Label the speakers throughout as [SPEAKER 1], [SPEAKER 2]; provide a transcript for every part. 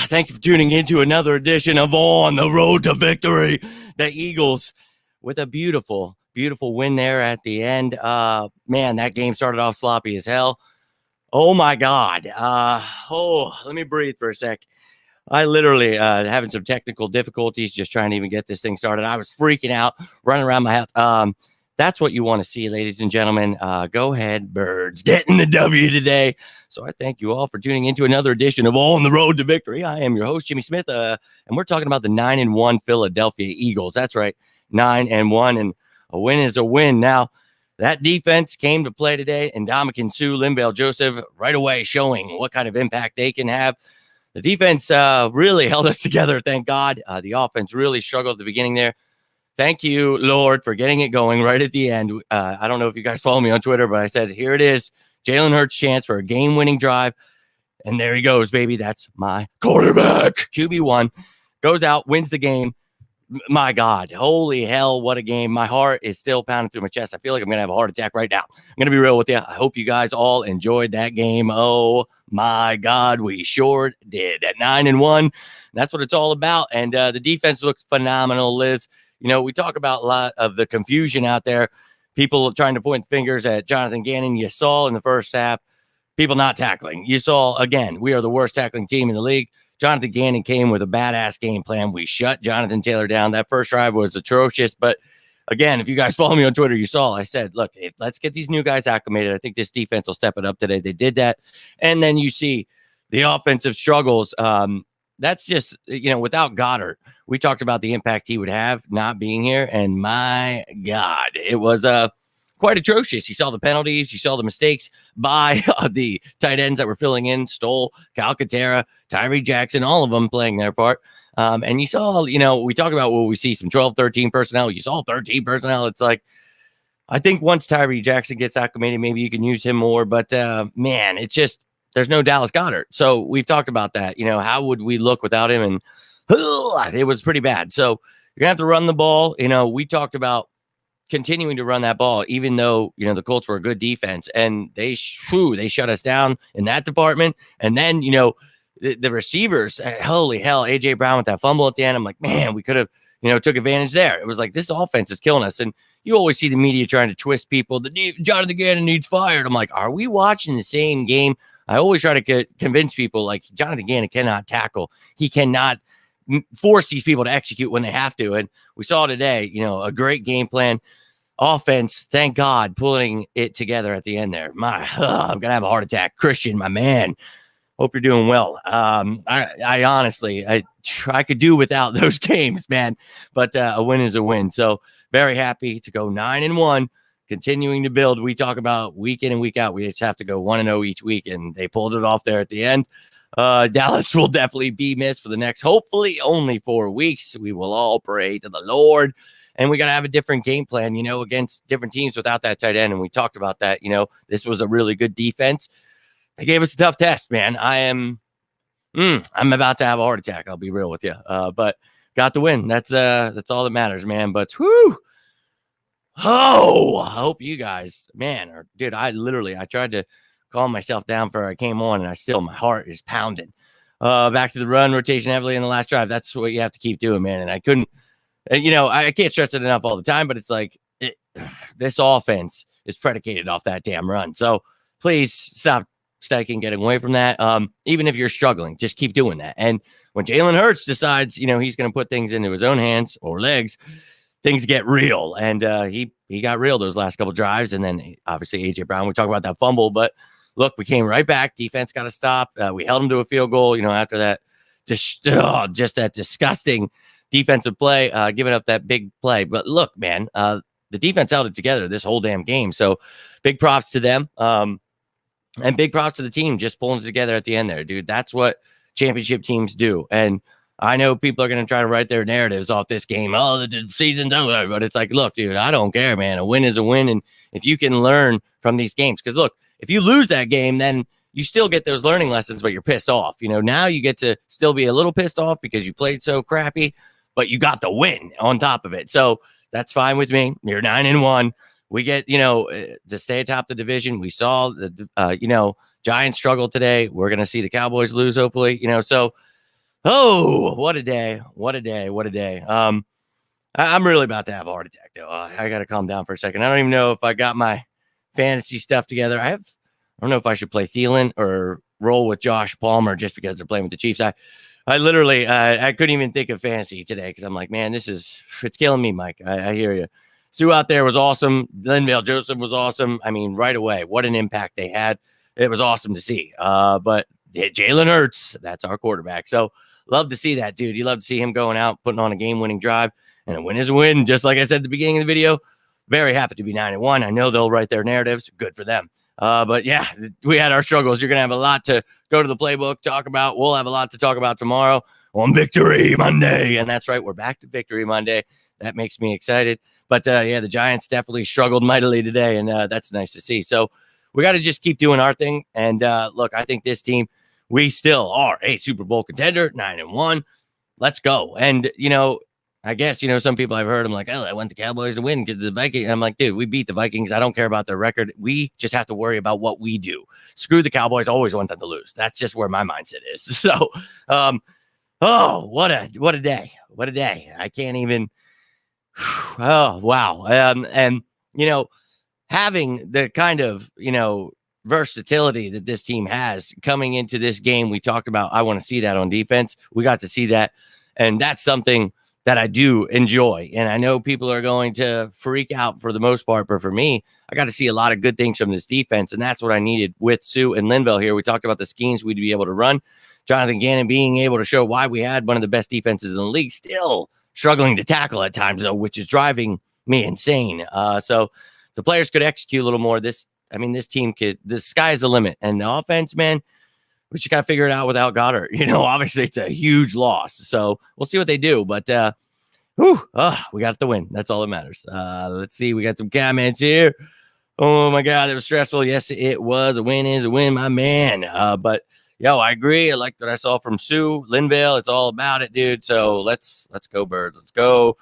[SPEAKER 1] Thank you for tuning in to another edition of On the Road to Victory. The Eagles with a beautiful, beautiful win there at the end. Man, that game started off sloppy as hell. Oh, my God. Let me breathe for a sec. I literally having some technical difficulties just trying to even get this thing started. I was freaking out, running around my house. That's what you want to see, ladies and gentlemen. Go ahead, Birds, getting the W today. So I thank you all for tuning into another edition of On the Road to Victory. I am your host, Jimmy Smith, and we're talking about the 9-1 Philadelphia Eagles. That's right, 9-1, and a win is a win. Now, that defense came to play today, and Ndamukong Suh, Linval Joseph, right away showing what kind of impact they can have. The defense really held us together, thank God. The offense really struggled at the beginning there. Thank you, Lord, for getting it going right at the end. I don't know if you guys follow me on Twitter, but I said, here it is. Jalen Hurts' chance for a game-winning drive. And there he goes, baby. That's my quarterback. QB1 goes out, wins the game. My God, holy hell, what a game. My heart is still pounding through my chest. I feel like I'm going to have a heart attack right now. I'm going to be real with you. I hope you guys all enjoyed that game. Oh, my God, we sure did. At 9-1, that's what it's all about. And the defense looks phenomenal, Liz. You know, we talk about a lot of the confusion out there, people trying to point fingers at Jonathan Gannon. You saw in the first half, people not tackling. You saw, again, we are the worst tackling team in the league. Jonathan Gannon came with a badass game plan. We shut Jonathan Taylor down. That first drive was atrocious. But again, if you guys follow me on Twitter, you saw I said, look, let's get these new guys acclimated. I think this defense will step it up today. They did that. And then you see the offensive struggles. That's just, without Goddard, we talked about the impact he would have not being here. And my God, it was quite atrocious. You saw the penalties. You saw the mistakes by the tight ends that were filling in. Stoll, Calcaterra, Tyree Jackson, all of them playing their part. And you saw, we talk about we see some 12, 13 personnel. You saw 13 personnel. It's like, I think once Tyree Jackson gets acclimated, maybe you can use him more. But, man, it's just, there's no Dallas Goedert. So we've talked about that. How would we look without him? And it was pretty bad. So you're going to have to run the ball. We talked about continuing to run that ball, even though, the Colts were a good defense, and they shut us down in that department. And then, the receivers, holy hell, A.J. Brown with that fumble at the end. I'm like, man, we could have, took advantage there. It was like, this offense is killing us. And you always see the media trying to twist people. Jonathan Gannon needs fired. I'm like, are we watching the same game? I always try to convince people, like, Jonathan Gannon cannot tackle. He cannot force these people to execute when they have to. And we saw today, a great game plan. Offense, thank God, pulling it together at the end there. I'm going to have a heart attack. Christian, my man, hope you're doing well. I honestly, I could do without those games, man. But a win is a win. So very happy to go 9-1. Continuing to build. We talk about week in and week out. We just have to go 1-0 each week, and they pulled it off there at the end. Dallas will definitely be missed for the next, hopefully, only 4 weeks. We will all pray to the Lord, and we got to have a different game plan, against different teams without that tight end. And we talked about that. This was a really good defense. They gave us a tough test, man. I'm about to have a heart attack. I'll be real with you. But got the win. That's all that matters, man. But whew. Oh, I hope you guys, man, dude, I tried to calm myself down before I came on, and my heart is pounding. Back to the run rotation heavily in the last drive. That's what you have to keep doing, man. And I couldn't, I can't stress it enough all the time, but it's like this offense is predicated off that damn run. So please stop getting away from that. Even if you're struggling, just keep doing that. And when Jalen Hurts decides, he's going to put things into his own hands or legs, things get real. And he got real those last couple drives. And then obviously A.J. Brown, we talk about that fumble, but look, we came right back. Defense got to stop. We held him to a field goal, after that, just that disgusting defensive play, giving up that big play. But look, man, the defense held it together this whole damn game. So big props to them. And big props to the team just pulling it together at the end there, dude. That's what championship teams do. And I know people are going to try to write their narratives off this game. Oh, the season's over. But it's like, look, dude, I don't care, man. A win is a win. And if you can learn from these games, because look, if you lose that game, then you still get those learning lessons, but you're pissed off. Now you get to still be a little pissed off because you played so crappy, but you got the win on top of it. So that's fine with me. You're 9-1. We get, to stay atop the division. We saw the, Giants struggle today. We're going to see the Cowboys lose, hopefully, so Oh, what a day. What a day. What a day. I'm really about to have a heart attack, though. I got to calm down for a second. I don't even know if I got my fantasy stuff together. I don't know if I should play Thielen or roll with Josh Palmer just because they're playing with the Chiefs. I literally, I couldn't even think of fantasy today because I'm like, man, it's killing me, Mike. I hear you. Sue out there was awesome. Linville Joseph was awesome. I mean, right away, what an impact they had. It was awesome to see. But Jalen Hurts, that's our quarterback. So love to see that, dude. You love to see him going out, putting on a game-winning drive. And a win is a win, just like I said at the beginning of the video. Very happy to be 9-1. I know they'll write their narratives. Good for them. But yeah, we had our struggles. You're going to have a lot to go to the playbook, talk about. We'll have a lot to talk about tomorrow on Victory Monday. And that's right. We're back to Victory Monday. That makes me excited. But yeah, the Giants definitely struggled mightily today. And that's nice to see. So we got to just keep doing our thing. And look, I think this team, we still are a Super Bowl contender, 9-1. Let's go. And, I guess, some people I've heard, I'm like, oh, I want the Cowboys to win because the Vikings. I'm like, dude, we beat the Vikings. I don't care about their record. We just have to worry about what we do. Screw the Cowboys. Always want them to lose. That's just where my mindset is. So, what a day. What a day. I can't even. Oh, wow. And, having the kind of, versatility that this team has coming into this game, we talked about, I want to see that on defense. We got to see that. And that's something that I do enjoy. And I know people are going to freak out for the most part, but for me, I got to see a lot of good things from this defense. And that's what I needed with Sue and Linville here. We talked about the schemes we'd be able to run. Jonathan Gannon being able to show why we had one of the best defenses in the league, still struggling to tackle at times, though, which is driving me insane. So if the players could execute a little more, this team the sky's the limit. And the offense, man, we just got to figure it out without Goddard. Obviously it's a huge loss. So we'll see what they do. But we got the win. That's all that matters. Let's see. We got some comments here. Oh, my God. It was stressful. Yes, it was. A win is a win, my man. But, I agree. I like what I saw from Sue. Linville, it's all about it, dude. So let's go, Birds. Let's go.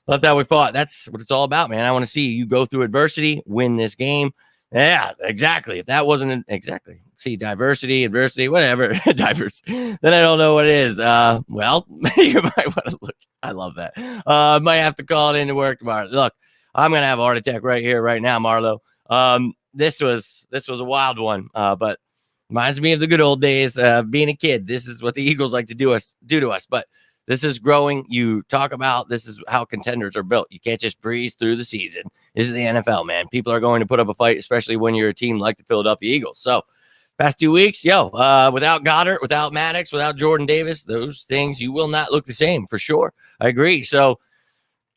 [SPEAKER 1] Love that we fought. That's what it's all about, man. I want to see you go through adversity, win this game. Yeah, exactly. If that wasn't exactly. See, diversity, adversity, whatever, diverse. Then I don't know what it is. Well, you might want to look. I love that. Might have to call it into work tomorrow. Look, I'm gonna have a heart attack right here, right now, Marlo. This was a wild one, but reminds me of the good old days. Being a kid, this is what the Eagles like to do to us. But this is growing. You talk about this is how contenders are built. You can't just breeze through the season. This is the NFL, man. People are going to put up a fight, especially when you're a team like the Philadelphia Eagles. So past 2 weeks, without Goddard, without Maddox, without Jordan Davis, those things, you will not look the same for sure. I agree. So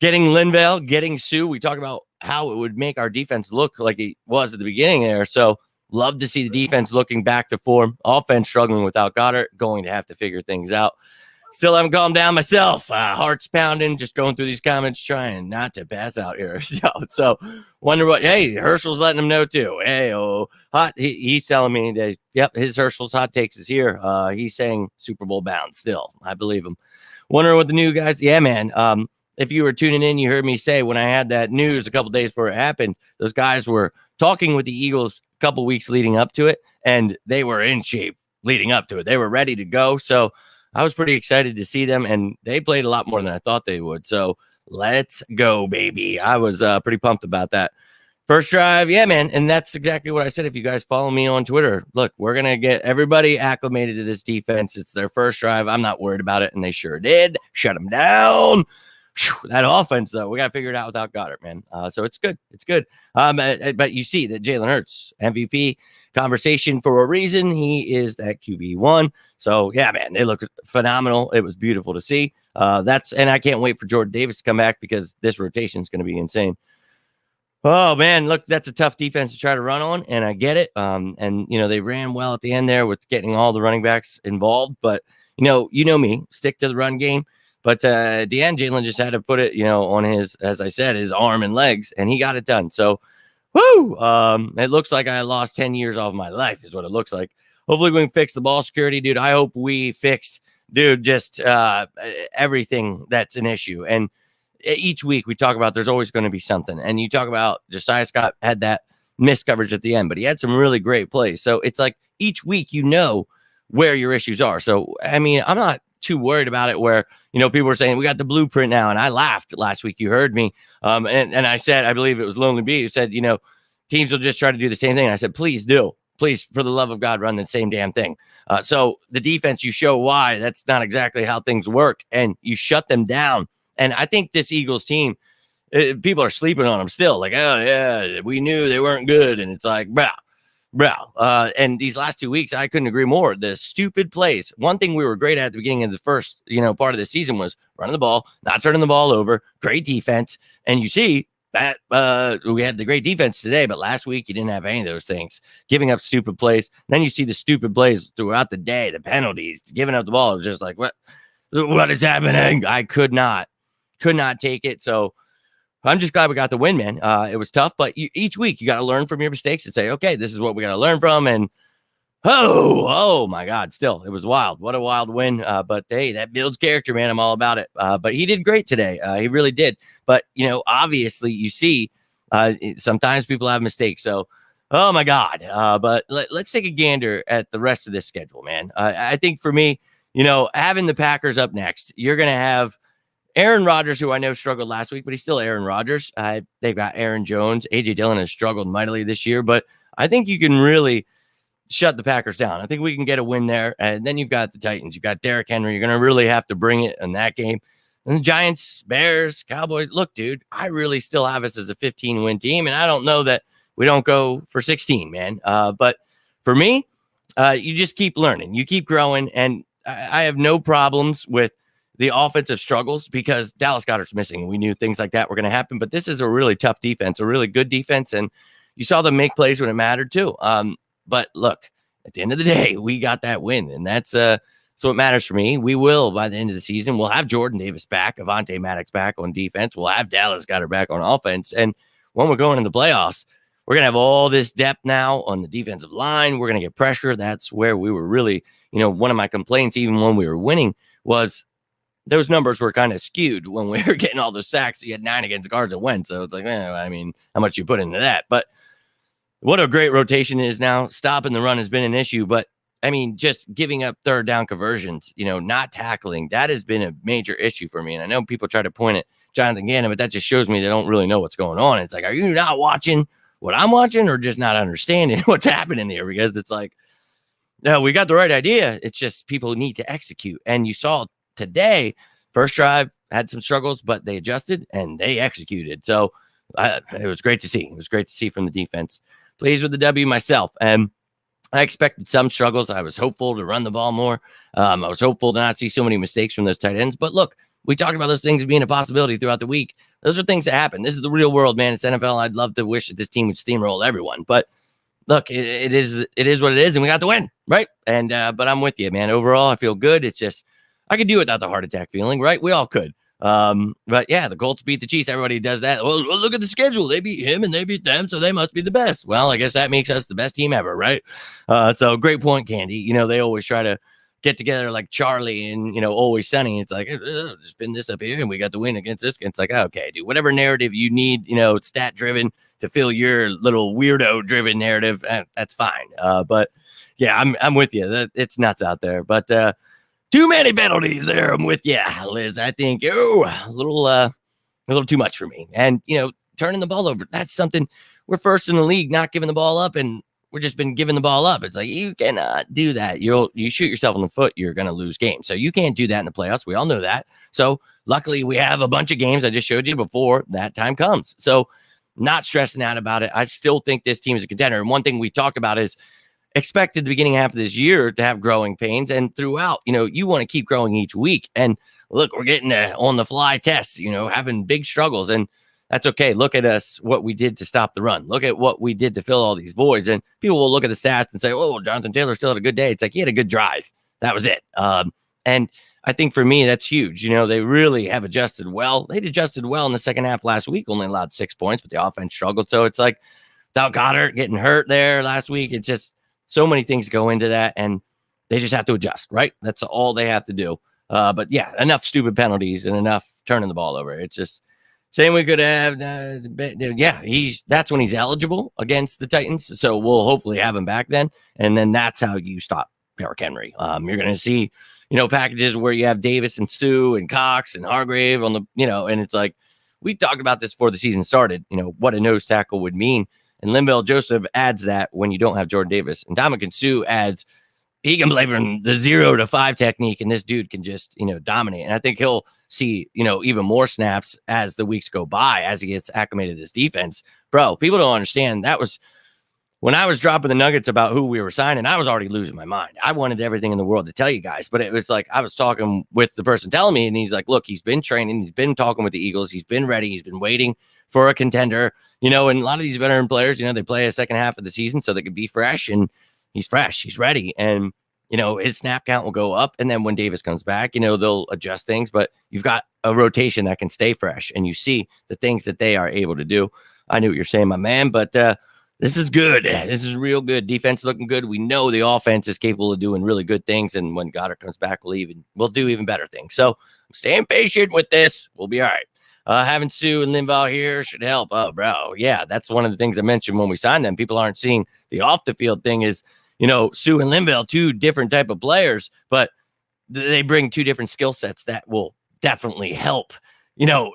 [SPEAKER 1] getting Linville, getting Sue, we talked about how it would make our defense look like it was at the beginning there. So love to see the defense looking back to form. Offense struggling without Goddard, going to have to figure things out. Still haven't calmed down myself. Heart's pounding, just going through these comments, trying not to pass out here. So wonder what, hey, Herschel's letting him know too. Hey, hot. He's telling me that, yep, his Herschel's hot takes is here. He's saying Super Bowl bound still. I believe him. Wondering what the new guys, yeah, man. If you were tuning in, you heard me say when I had that news a couple days before it happened, those guys were talking with the Eagles a couple weeks leading up to it, and they were in shape leading up to it. They were ready to go. So I was pretty excited to see them, and they played a lot more than I thought they would. So let's go, baby. I was pretty pumped about that. First drive, yeah, man. And that's exactly what I said. If you guys follow me on Twitter, look, we're going to get everybody acclimated to this defense. It's their first drive. I'm not worried about it, and they sure did. Shut them down. Whew, that offense, though, we got to figure it out without Goddard, man. So it's good. It's good. But you see that Jalen Hurts, MVP conversation for a reason. He is that QB1. So, yeah, man, they look phenomenal. It was beautiful to see. And I can't wait for Jordan Davis to come back because this rotation is going to be insane. Oh, man, look, that's a tough defense to try to run on, and I get it. And, they ran well at the end there with getting all the running backs involved. But, you know me, stick to the run game. But at the end, Jalen just had to put it, on his, as I said, his arm and legs, and he got it done. So, whoo! It looks like I lost 10 years off my life is what it looks like. Hopefully we can fix the ball security, dude. I hope we fix, just everything that's an issue. And each week we talk about there's always going to be something. And you talk about Josiah Scott had that missed coverage at the end, but he had some really great plays. So it's like each week where your issues are. So, I mean, I'm not too worried about it where, people were saying we got the blueprint now. And I laughed last week. You heard me. And I said, I believe it was Lonely Bee who said, teams will just try to do the same thing. And I said, please do. Please, for the love of God, run the same damn thing. So the defense, you show why that's not exactly how things work, and you shut them down. And I think this Eagles team, people are sleeping on them still. Like, oh, yeah, we knew they weren't good. And it's like, bro. And these last 2 weeks, I couldn't agree more. The stupid plays. One thing we were great at the beginning of the first, part of the season was running the ball, not turning the ball over, great defense. And you see that we had the great defense today, but last week you didn't have any of those things. Giving up stupid plays. Then you see the stupid plays throughout the day, the penalties, giving up the ball. It was just like, what is happening? I could not take it. So I'm just glad we got the win, man. It was tough, but each week you got to learn from your mistakes and say, okay, this is what we got to learn from. And oh my God, still, it was wild. What a wild win. But hey, that builds character, man. I'm all about it. But he did great today. He really did. But, obviously you see sometimes people have mistakes. So, oh my God. But let's take a gander at the rest of this schedule, man. I think for me, having the Packers up next, you're going to have Aaron Rodgers, who I know struggled last week, but he's still Aaron Rodgers. They've got Aaron Jones. A.J. Dillon has struggled mightily this year, but I think you can really shut the Packers down. I think we can get a win there. And then you've got the Titans. You've got Derrick Henry. You're going to really have to bring it in that game. And the Giants, Bears, Cowboys. Look, dude, I really still have us as a 15-win team, and I don't know that we don't go for 16, man. But for me, you just keep learning. You keep growing, and I have no problems with the offensive struggles because Dallas Goedert's missing. We knew things like that were going to happen, but this is a really tough defense, a really good defense, and you saw them make plays when it mattered too. But look, at the end of the day, we got that win, and that's what matters for me. We will, by the end of the season, we'll have Jordan Davis back, Avonte Maddox back on defense. We'll have Dallas Goedert back on offense, and when we're going in the playoffs, we're going to have all this depth now on the defensive line. We're going to get pressure. That's where we were really, one of my complaints, even when we were winning, was those numbers were kind of skewed when we were getting all the sacks. You had 9 against guards that went. So it's like, how much you put into that? But what a great rotation is now. Stopping the run has been an issue. But, just giving up third down conversions, not tackling, that has been a major issue for me. And I know people try to point at Jonathan Gannon, but that just shows me they don't really know what's going on. It's like, are you not watching what I'm watching or just not understanding what's happening here? Because it's like, no, we got the right idea. It's just people need to execute. And you saw today, first drive had some struggles, but they adjusted and they executed. So it was great to see. It was great to see from the defense. Pleased with the W myself. And I expected some struggles. I was hopeful to run the ball more. I was hopeful to not see so many mistakes from those tight ends. But look, we talked about those things being a possibility throughout the week. Those are things that happen. This is the real world, man. It's NFL. I'd love to wish that this team would steamroll everyone. But look, it is what it is, and we got the win, right? And but I'm with you, man. Overall, I feel good. It's just I could do without the heart attack feeling, right? We all could. But yeah, the Colts beat the Chiefs. Everybody does that. Well, look at the schedule. They beat him and they beat them, so they must be the best. Well, I guess that makes us the best team ever, right? So great point, Candy. They always try to get together like Charlie and, Always Sunny. It's like, spin this up here and we got the win against this. It's like, okay, dude, whatever narrative you need, stat driven to fill your little weirdo driven narrative, that's fine. But yeah, I'm with you. It's nuts out there, but, too many penalties there. I'm with you, Liz. I think, a little too much for me. And, turning the ball over, that's something we're first in the league, not giving the ball up. And we're just been giving the ball up. It's like, you cannot do that. You shoot yourself in the foot, you're going to lose games. So you can't do that in the playoffs. We all know that. So luckily we have a bunch of games I just showed you before that time comes. So not stressing out about it. I still think this team is a contender. And one thing we talked about is expected the beginning half of this year to have growing pains, and throughout, you want to keep growing each week. And look, we're getting on the fly tests, having big struggles, and that's okay. Look at us, what we did to stop the run. Look at what we did to fill all these voids. And people will look at the stats and say, oh, Jonathan Taylor still had a good day. It's like, he had a good drive. That was it. And I think for me, that's huge. They really have adjusted well. They adjusted well in the second half last week, only allowed 6 points, but the offense struggled. So it's like, without Goddard getting hurt there last week, it's just, so many things go into that, and they just have to adjust, right? That's all they have to do. But yeah, enough stupid penalties and enough turning the ball over. It's just saying we could have, that's when he's eligible against the Titans. So we'll hopefully have him back then. And then that's how you stop Derrick Henry. You're going to see, packages where you have Davis and Sue and Cox and Hargrave on the, and it's like, we talked about this before the season started, what a nose tackle would mean. And Linval Joseph adds that when you don't have Jordan Davis. And Ndamukong Suh adds, he can play from the 0 to 5 technique, and this dude can just, dominate. And I think he'll see, even more snaps as the weeks go by, as he gets acclimated to this defense. Bro, people don't understand. That was when I was dropping the nuggets about who we were signing, I was already losing my mind. I wanted everything in the world to tell you guys, but it was like I was talking with the person telling me, and he's like, look, he's been training. He's been talking with the Eagles. He's been ready. He's been waiting for a contender, and a lot of these veteran players, they play a second half of the season so they can be fresh, and he's fresh. He's ready. And, his snap count will go up. And then when Davis comes back, they'll adjust things, but you've got a rotation that can stay fresh, and you see the things that they are able to do. I knew what you're saying, my man, but this is good. This is real good. Defense looking good. We know the offense is capable of doing really good things, and when Goddard comes back, we'll do even better things. So I'm staying patient with this. We'll be all right. Having Sue and Linval here should help. Oh, bro. Yeah, that's one of the things I mentioned when we signed them. People aren't seeing the off the field thing is, Sue and Linval, two different type of players, but they bring two different skill sets that will definitely help,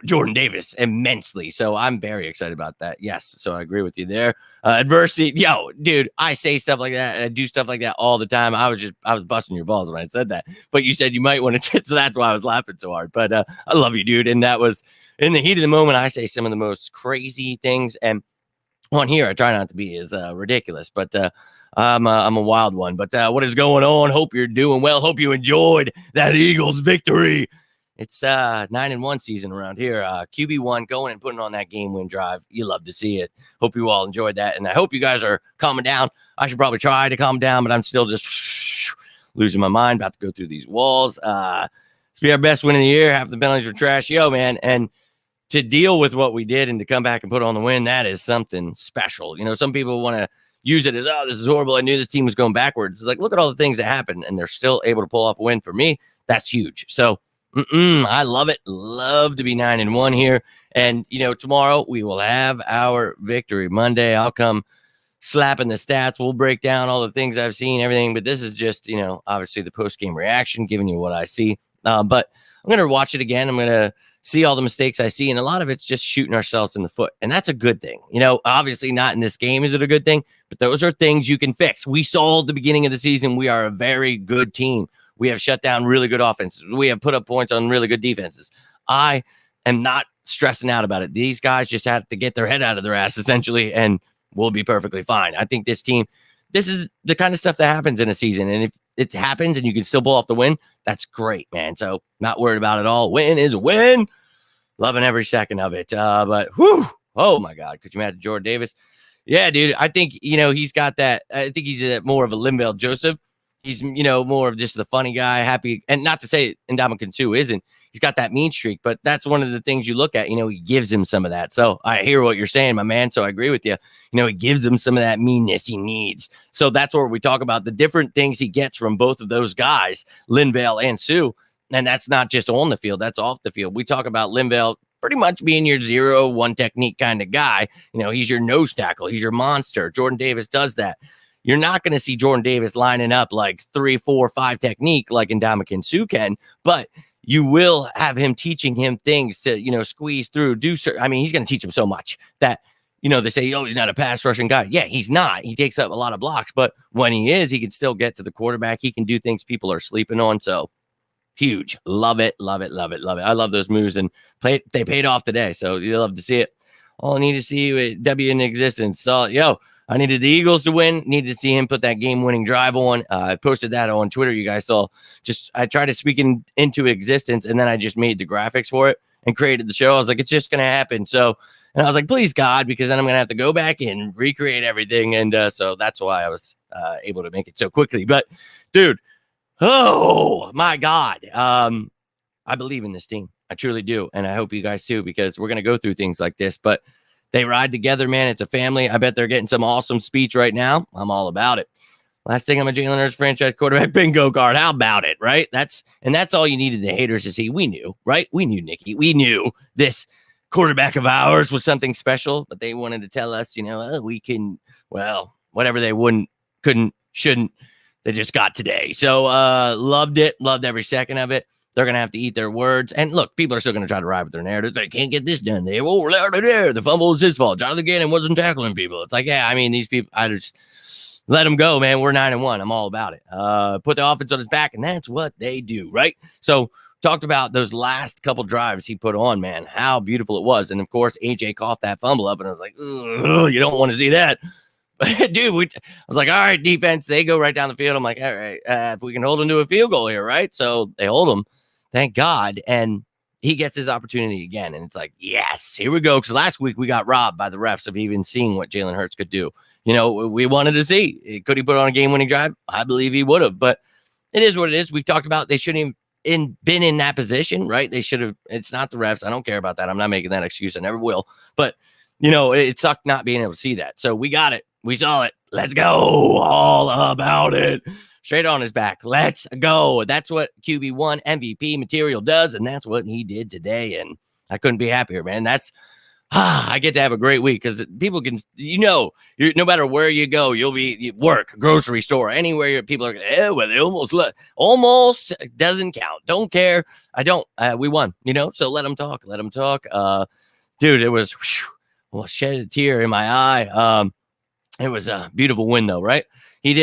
[SPEAKER 1] Jordan Davis immensely. So I'm very excited about that. Yes. So I agree with you there. Adversity. Yo, dude, I say stuff like that. I do stuff like that all the time. I was busting your balls when I said that, but you said you might want to, so that's why I was laughing so hard. But I love you, dude. And that was in the heat of the moment. I say some of the most crazy things, and on here, I try not to be as ridiculous, but I'm a wild one. But what is going on? Hope you're doing well. Hope you enjoyed that Eagles victory. It's 9-1 season around here. QB1 going and putting on that game win drive. You love to see it. Hope you all enjoyed that, and I hope you guys are calming down. I should probably try to calm down, but I'm still just losing my mind. About to go through these walls. It's be our best win of the year. Half the penalties were trash, man, and to deal with what we did and to come back and put on the win, that is something special. Some people want to use it as, oh, this is horrible. I knew this team was going backwards. It's like, look at all the things that happened, and they're still able to pull off a win. For me, that's huge. So I love it. Love to be 9-1 here. And, tomorrow we will have our victory Monday. I'll come slapping the stats. We'll break down all the things I've seen, everything. But this is just, obviously the post-game reaction, giving you what I see. But I'm going to watch it again. I'm going to see all the mistakes I see. And a lot of it's just shooting ourselves in the foot. And that's a good thing. Obviously not in this game is it a good thing, but those are things you can fix. We saw at the beginning of the season, we are a very good team. We have shut down really good offenses. We have put up points on really good defenses. I am not stressing out about it. These guys just have to get their head out of their ass, essentially, and we'll be perfectly fine. I think this team, this is the kind of stuff that happens in a season. And if it happens and you can still pull off the win, that's great, man. So not worried about it all. Win is a win. Loving every second of it. But whew, oh my God, could you imagine Jordan Davis? Yeah, dude. I think, he's got that. I think he's more of a Linval Joseph. He's, more of just the funny guy, happy. And not to say Ndamukong Suh isn't. He's got that mean streak, but that's one of the things you look at. He gives him some of that. So I hear what you're saying, my man. So I agree with you. He gives him some of that meanness he needs. So that's where we talk about the different things he gets from both of those guys, Linval and Suh. And that's not just on the field, that's off the field. We talk about Linval pretty much being your 0-1 technique kind of guy. He's your nose tackle. He's your monster. Jordan Davis does that. You're not going to see Jordan Davis lining up like 3, 4, 5 technique like Ndamukong Suh can, but you will have him teaching him things to, squeeze through, he's going to teach him so much that, they say, oh, he's not a pass rushing guy. Yeah, he's not. He takes up a lot of blocks, but when he is, he can still get to the quarterback. He can do things people are sleeping on. So huge. Love it. Love it. Love it. Love it. I love those moves, and they paid off today. So you love to see it. All I need to see with W in existence. So, I needed the Eagles to win. Needed to see him put that game-winning drive on. I posted that on Twitter. You guys saw. I tried to speak into existence, and then I just made the graphics for it and created the show. I was like, it's just going to happen. So, and I was like, please, God, because then I'm going to have to go back and recreate everything. And so that's why I was able to make it so quickly. But, dude, oh, my God. I believe in this team. I truly do. And I hope you guys too, because we're going to go through things like this. But they ride together, man. It's a family. I bet they're getting some awesome speech right now. I'm all about it. Last thing, I'm a Jalen Hurts franchise quarterback bingo card. How about it, right? That's all you needed the haters to see. We knew, right? We knew, Nikki. We knew this quarterback of ours was something special, but they wanted to tell us, we can, well, whatever they couldn't, shouldn't. they just got today. So loved it. Loved every second of it. They're going to have to eat their words. And look, people are still going to try to ride with their narrative. They can't get this done. The fumble was his fault. Jonathan Gannon wasn't tackling people. It's like, yeah, I mean, these people, I just let them go, man. We're 9-1. I'm all about it. Put the offense on his back, and that's what they do, right? So talked about those last couple drives he put on, man, how beautiful it was. And, of course, AJ coughed that fumble up, and I was like, you don't want to see that. But, dude, I was like, all right, defense, they go right down the field. I'm like, all right, if we can hold them to a field goal here, right? So they hold him. Thank God. And he gets his opportunity again. And it's like, yes, here we go. Because last week we got robbed by the refs of even seeing what Jalen Hurts could do. You know, we wanted to see. Could he put on a game-winning drive? I believe he would have. But it is what it is. We've talked about they shouldn't have been in that position, right? They should have. It's not the refs. I don't care about that. I'm not making that excuse. I never will. But, you know, it sucked not being able to see that. So we got it. We saw it. Let's go. All about it. Straight on his back. Let's go. That's what QB1 MVP material does, and that's what he did today, and I couldn't be happier, man. That's I get to have a great week because people can, no matter where you go, you'll be work, grocery store, anywhere people are, well, they almost doesn't count. Don't care. I don't. We won, so let them talk. Dude, it was, shed a tear in my eye. It was a beautiful win, though, right? He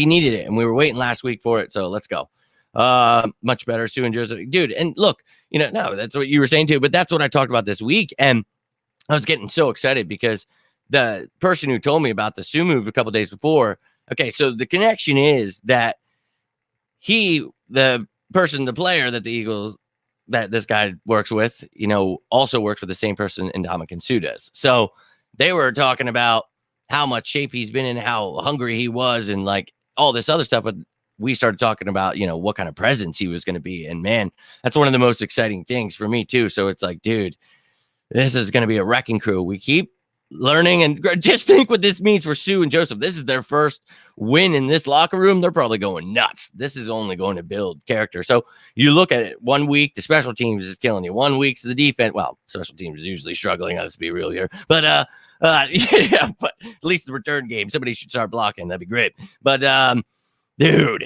[SPEAKER 1] needed it, and we were waiting last week for it, so let's go. Much better, Sue and Joseph. Dude, and look, no, that's what you were saying too, but that's what I talked about this week, and I was getting so excited because the person who told me about the Sue move a couple days before, okay, so the connection is that the player that the Eagles, that this guy works with, also works with the same person Ndamukong Suh does. So they were talking about how much shape he's been in, how hungry he was, and like all this other stuff. But we started talking about, what kind of presence he was going to be. And man, that's one of the most exciting things for me too. So it's like, dude, this is going to be a wrecking crew. We keep learning, and just think what this means for Sue and Joseph. This is their first win in this locker room. They're probably going nuts. This is only going to build character. So you look at it, 1 week, the special teams is killing you. 1 week's the defense. Well, special teams is usually struggling. Let's be real here. But, yeah, but at least the return game, somebody should start blocking. That'd be great. But, dude,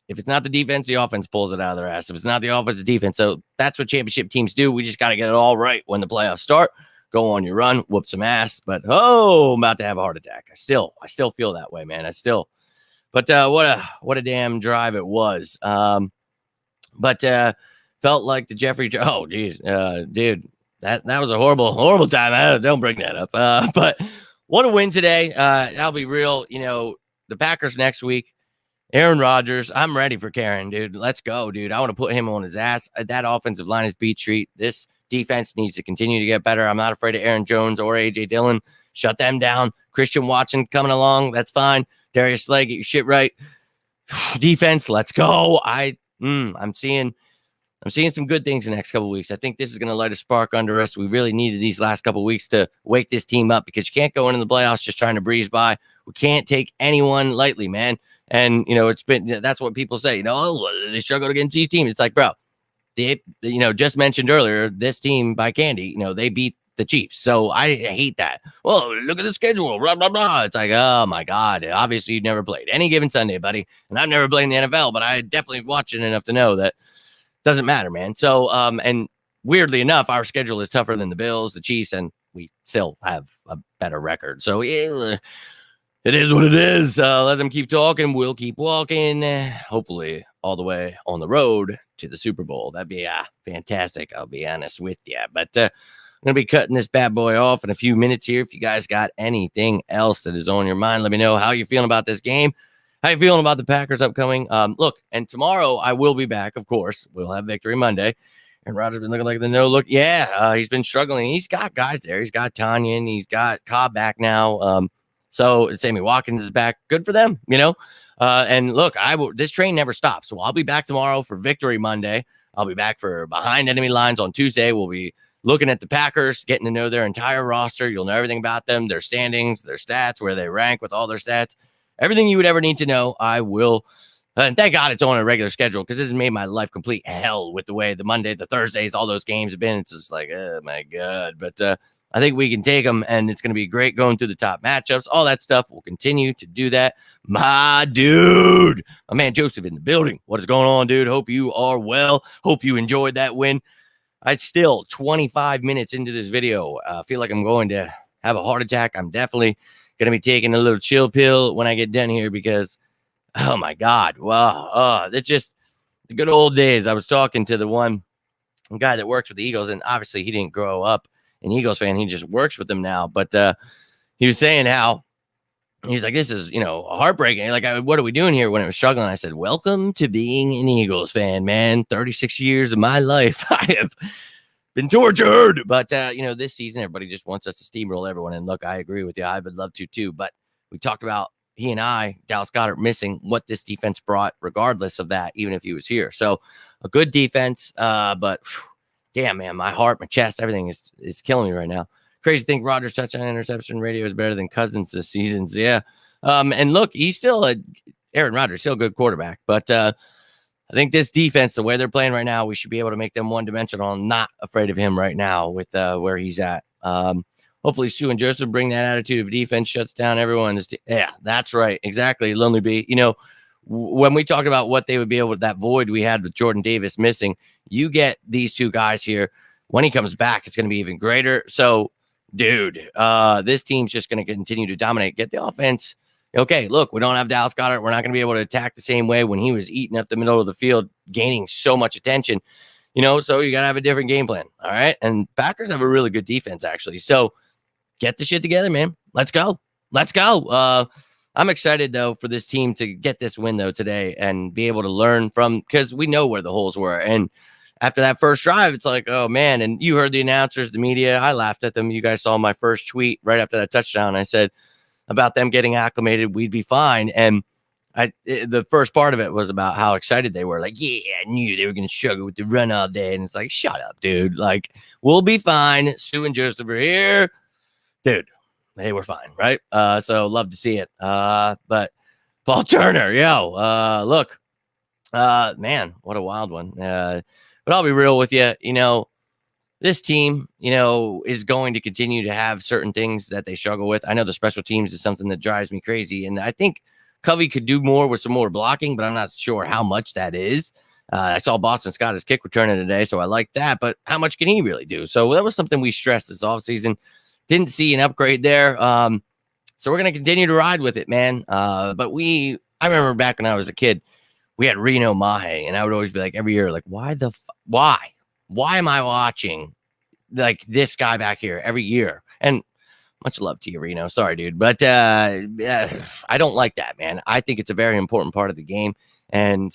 [SPEAKER 1] if it's not the defense, the offense pulls it out of their ass. If it's not the offense, the defense. So that's what championship teams do. We just got to get it all right when the playoffs start. Go on your run, whoop some ass. But, I'm about to have a heart attack. I still feel that way, man. But what a damn drive it was. But felt like the Jeffrey. Oh, geez, dude, that was a horrible time. Don't bring that up. But what a win today. I'll be real. The Packers next week. Aaron Rodgers, I'm ready for Karen, dude. Let's go, dude. I want to put him on his ass. That offensive line is beat street. This defense needs to continue to get better. I'm not afraid of Aaron Jones or A.J. Dillon. Shut them down. Christian Watson coming along. That's fine. Darius Slay, get your shit right. Defense, let's go. I'm seeing some good things in the next couple of weeks. I think this is going to light a spark under us. We really needed these last couple of weeks to wake this team up because you can't go into the playoffs just trying to breeze by. We can't take anyone lightly, man. And, that's what people say, they struggled against these teams. It's like, bro, they, just mentioned earlier, this team by Candy, they beat the Chiefs. So I hate that. Well, look at the schedule, blah, blah, blah. It's like, oh my God, obviously you've never played any given Sunday, buddy. And I've never played in the NFL, but I definitely watched it enough to know that doesn't matter, man. So, and weirdly enough, our schedule is tougher than the Bills, the Chiefs, and we still have a better record. So yeah, it is what it is. Let them keep talking. We'll keep walking. Hopefully all the way on the road to the Super Bowl. That'd be fantastic. I'll be honest with you. But I'm going to be cutting this bad boy off in a few minutes here. If you guys got anything else that is on your mind, let me know how you're feeling about this game. How you feeling about the Packers upcoming? Look, and tomorrow I will be back, of course. We'll have Victory Monday. And Rodgers been looking like the no look. Yeah, he's been struggling. He's got guys there. He's got Tanyan. He's got Cobb back now. So Sammy Watkins is back. Good for them, and look, this train never stops. So I'll be back tomorrow for Victory Monday. I'll be back for Behind Enemy Lines on Tuesday. We'll be looking at the Packers, getting to know their entire roster. You'll know everything about them, their standings, their stats, where they rank with all their stats. Everything you would ever need to know, I will. And thank God it's on a regular schedule because this has made my life complete hell with the way the Monday, the Thursdays, all those games have been. It's just like, oh my God. But I think we can take them, and it's going to be great going through the top matchups. All that stuff. We'll continue to do that. My dude, my man Joseph in the building. What is going on, dude? Hope you are well. Hope you enjoyed that win. I still 25 minutes into this video. Feel like I'm going to have a heart attack. I'm definitely going to be taking a little chill pill when I get done here because, oh my God, wow, it's just the good old days. I was talking to the one guy that works with the Eagles, and obviously he didn't grow up an Eagles fan. He just works with them now. But he was saying how he's like, this is, heartbreaking. Like, what are we doing here when it was struggling? I said, welcome to being an Eagles fan, man. 36 years of my life, I have been tortured. But, this season, everybody just wants us to steamroll everyone. And look, I agree with you. I would love to, too. But we talked about he and I, Dallas Goedert, missing what this defense brought, regardless of that, even if he was here. So a good defense, but damn, man, my heart, my chest, everything is killing me right now. Crazy to think Rodgers' touchdown interception radio is better than Cousins this season. So, yeah. And look, he's still Aaron Rodgers, still a good quarterback. But I think this defense, the way they're playing right now, we should be able to make them one-dimensional. I'm not afraid of him right now with where he's at. Hopefully, Sue and Joseph bring that attitude of defense, shuts down everyone. Yeah, that's right. Exactly. Lonely Bee. When we talked about what they would be able to, that void we had with Jordan Davis missing, you get these two guys here. When he comes back, it's going to be even greater. So, dude, this team's just going to continue to dominate. Get the offense. Okay, look, we don't have Dallas Goedert. We're not going to be able to attack the same way when he was eating up the middle of the field, gaining so much attention. So you got to have a different game plan. All right. And Packers have a really good defense, actually. So get the shit together, man. Let's go. Let's go. I'm excited, though, for this team to get this win, though, today and be able to learn from, because we know where the holes were. And after that first drive, it's like, oh, man. And you heard the announcers, the media. I laughed at them. You guys saw my first tweet right after that touchdown. I said about them getting acclimated, we'd be fine. And the first part of it was about how excited they were. Like, yeah, I knew they were going to struggle with the run all day. And it's like, shut up, dude. Like, we'll be fine. Sue and Joseph are here. Dude, they were fine, right? So love to see it. But Paul Turner, look, man, what a wild one. But I'll be real with you. This team, is going to continue to have certain things that they struggle with. I know the special teams is something that drives me crazy. And I think Covey could do more with some more blocking, but I'm not sure how much that is. I saw Boston Scott his kick returning today, so I like that. But how much can he really do? So that was something we stressed this offseason. Didn't see an upgrade there. So we're going to continue to ride with it, man. But I remember back when I was a kid, we had Reno Mahe, and I would always be like every year, like, why am I watching like this guy back here every year? And much love to you, Reno. Sorry, dude. But I don't like that, man. I think it's a very important part of the game. And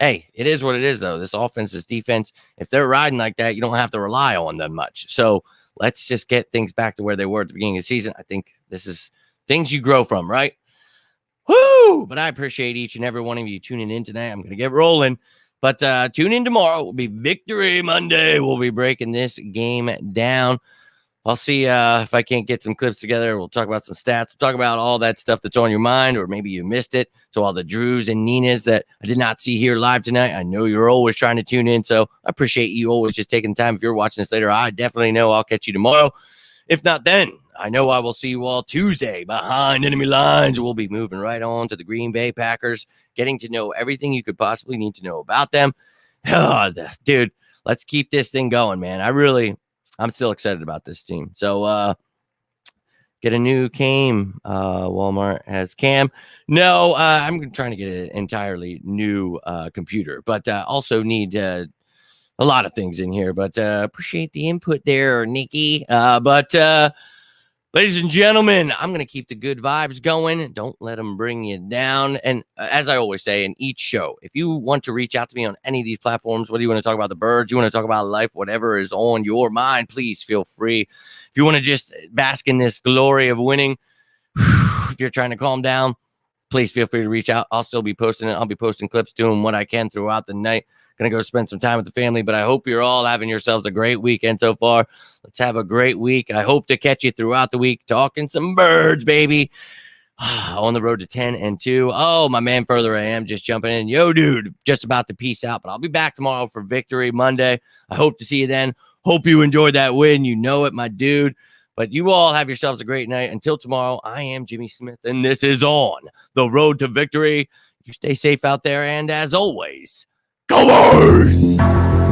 [SPEAKER 1] hey, it is what it is, though. This offense, this defense, if they're riding like that, you don't have to rely on them much. So let's just get things back to where they were at the beginning of the season. I think this is things you grow from, right? Woo! But I appreciate each and every one of you tuning in tonight. I'm going to get rolling. But tune in tomorrow. Will be Victory Monday. We'll be breaking this game down. I'll see if I can't get some clips together. We'll talk about some stats. We'll talk about all that stuff that's on your mind, or maybe you missed it. So all the Drews and Ninas that I did not see here live tonight, I know you're always trying to tune in. So I appreciate you always just taking the time. If you're watching this later, I definitely know I'll catch you tomorrow. If not then, I know I will see you all Tuesday behind enemy lines. We'll be moving right on to the Green Bay Packers, getting to know everything you could possibly need to know about them. Dude, let's keep this thing going, man. I'm still excited about this team. So get a new Cam. Walmart has Cam. No, I'm trying to get an entirely new computer, but also need a lot of things in here. But appreciate the input there, Nikki. Ladies and gentlemen, I'm going to keep the good vibes going. Don't let them bring you down. And as I always say in each show, if you want to reach out to me on any of these platforms, whether you want to talk about the birds, you want to talk about life, whatever is on your mind, please feel free. If you want to just bask in this glory of winning, if you're trying to calm down, please feel free to reach out. I'll still be posting it. I'll be posting clips, doing what I can throughout the night. Going to go spend some time with the family, but I hope you're all having yourselves a great weekend so far. Let's have a great week. I hope to catch you throughout the week talking some birds, baby. On the road to 10-2. Oh, my man, further I am just jumping in. Yo, dude, just about to peace out, but I'll be back tomorrow for Victory Monday. I hope to see you then. Hope you enjoyed that win. You know it, my dude. But you all have yourselves a great night. Until tomorrow, I am Jimmy Smith, and this is On the Road to Victory. You stay safe out there, and as always, go Birds!